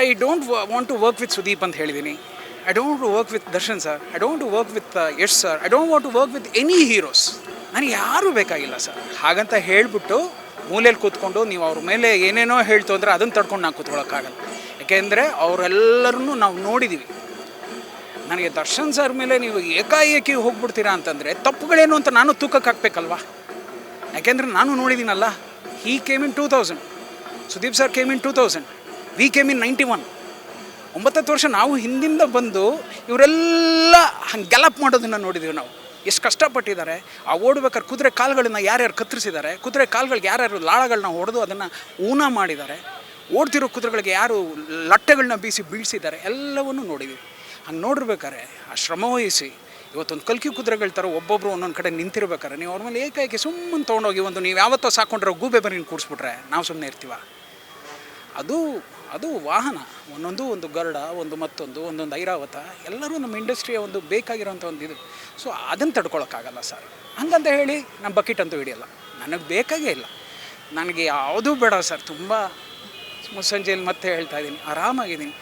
I don't want to work with Sudeep ಅಂತ ಹೇಳಿದ್ದೀನಿ. I don't to work with Darshan sir, I don't to work with Yash sir, I don't want to work with any heroes. ನನಗೆ ಯಾರೂ ಬೇಕಾಗಿಲ್ಲ sir. ಹಾಗಂತ ಹೇಳಿಬಿಟ್ಟು ಮೂಲೆಯಲ್ಲಿ ಕೂತ್ಕೊಂಡು ನೀವು ಅವ್ರ ಮೇಲೆ ಏನೇನೋ ಹೇಳ್ತು ಅಂದರೆ ಅದನ್ನು ತಡ್ಕೊಂಡು ನಾನು ಕೂತ್ಕೊಳ್ಳೋಕ್ಕಾಗಲ್ಲ. ಯಾಕೆಂದರೆ ಅವರೆಲ್ಲರನ್ನೂ ನಾವು ನೋಡಿದ್ದೀವಿ. ನನಗೆ ದರ್ಶನ್ ಸರ್ ಮೇಲೆ ನೀವು ಏಕಾಏಕಿ ಹೋಗ್ಬಿಡ್ತೀರಾ ಅಂತಂದರೆ ತಪ್ಪುಗಳೇನು ಅಂತ ನಾನು ತೂಕಕ್ಕೆ ಹಾಕಬೇಕಲ್ವಾ. ಯಾಕೆಂದರೆ ನಾನು ನೋಡಿದ್ದೀನಲ್ಲ. He came in 2000, Sudeep sir came in 2000, we came in 91. 9 ವರ್ಷ ನಾವು ಹಿಂದಿಂದ ಬಂದು ಇವರೆಲ್ಲ ಹಂಗೆ ಗೆಲಪ್ ಮಾಡೋದನ್ನು ನೋಡಿದ್ದೀವಿ ನಾವು. ಎಷ್ಟು ಕಷ್ಟಪಟ್ಟಿದ್ದಾರೆ. ಆ ಓಡ್ಬೇಕಾದ್ರೆ ಕುದುರೆ ಕಾಲುಗಳನ್ನ ಯಾರ್ಯಾರು ಕತ್ತರಿಸಿದ್ದಾರೆ, ಕುದುರೆ ಕಾಲುಗಳಿಗೆ ಯಾರ್ಯಾರು ಲಾಳಗಳನ್ನ ಹೊಡೆದು ಅದನ್ನು ಊನ ಮಾಡಿದ್ದಾರೆ, ಓಡ್ತಿರೋ ಕುದುರೆಗಳಿಗೆ ಯಾರು ಲಟ್ಟೆಗಳನ್ನ ಬೀಳಿಸಿದ್ದಾರೆ, ಎಲ್ಲವನ್ನೂ ನೋಡಿದ್ದೀವಿ. ಹಂಗೆ ನೋಡಿರ್ಬೇಕಾರೆ ಆ ಶ್ರಮವಹಿಸಿ ಇವತ್ತೊಂದು ಕಲ್ಕಿ ಕುದುರೆಗಳ ಥರ ಒಬ್ಬೊಬ್ಬರು ಒಂದೊಂದು ಕಡೆ ನಿಂತಿರ್ಬೇಕಾರೆ ನೀವು ಅವ್ರ ಮೇಲೆ ಏಕಾಏಕಿ ಸುಮ್ಮನೆ ತೊಗೊಂಡೋಗಿ ಒಂದು ನೀವು ಯಾವತ್ತೋ ಸಾಕೊಂಡಿರೋ ಗೂಬೆ ಬರೀನ ಕೂಡಿಸ್ಬಿಟ್ರೆ ನಾವು ಸುಮ್ಮನೆ ಇರ್ತೀವ. ಅದು ವಾಹನ, ಒಂದು ಗರುಡ, ಒಂದೊಂದು ಐರಾವತ, ಎಲ್ಲರೂ ನಮ್ಮ ಇಂಡಸ್ಟ್ರಿಯ ಒಂದು ಬೇಕಾಗಿರೋಂಥ ಒಂದು ಇದು. ಸೊ ಅದನ್ನು ತಡ್ಕೊಳಕ್ಕಾಗಲ್ಲ ಸರ್. ಹಂಗಂತ ಹೇಳಿ ನಾನು ಬಕೆಟ್ ಅಂತೂ ಹಿಡಿಯಲ್ಲ, ನನಗೆ ಬೇಕಾಗೇ ಇಲ್ಲ. ನನಗೆ ಯಾವುದೂ ಬೇಡ ಸರ್. ತುಂಬ ಮುಸ್ಸಂಜೆಯಲ್ಲಿ ಮತ್ತೆ ಹೇಳ್ತಾ ಇದ್ದೀನಿ, ಆರಾಮಾಗಿದ್ದೀನಿ.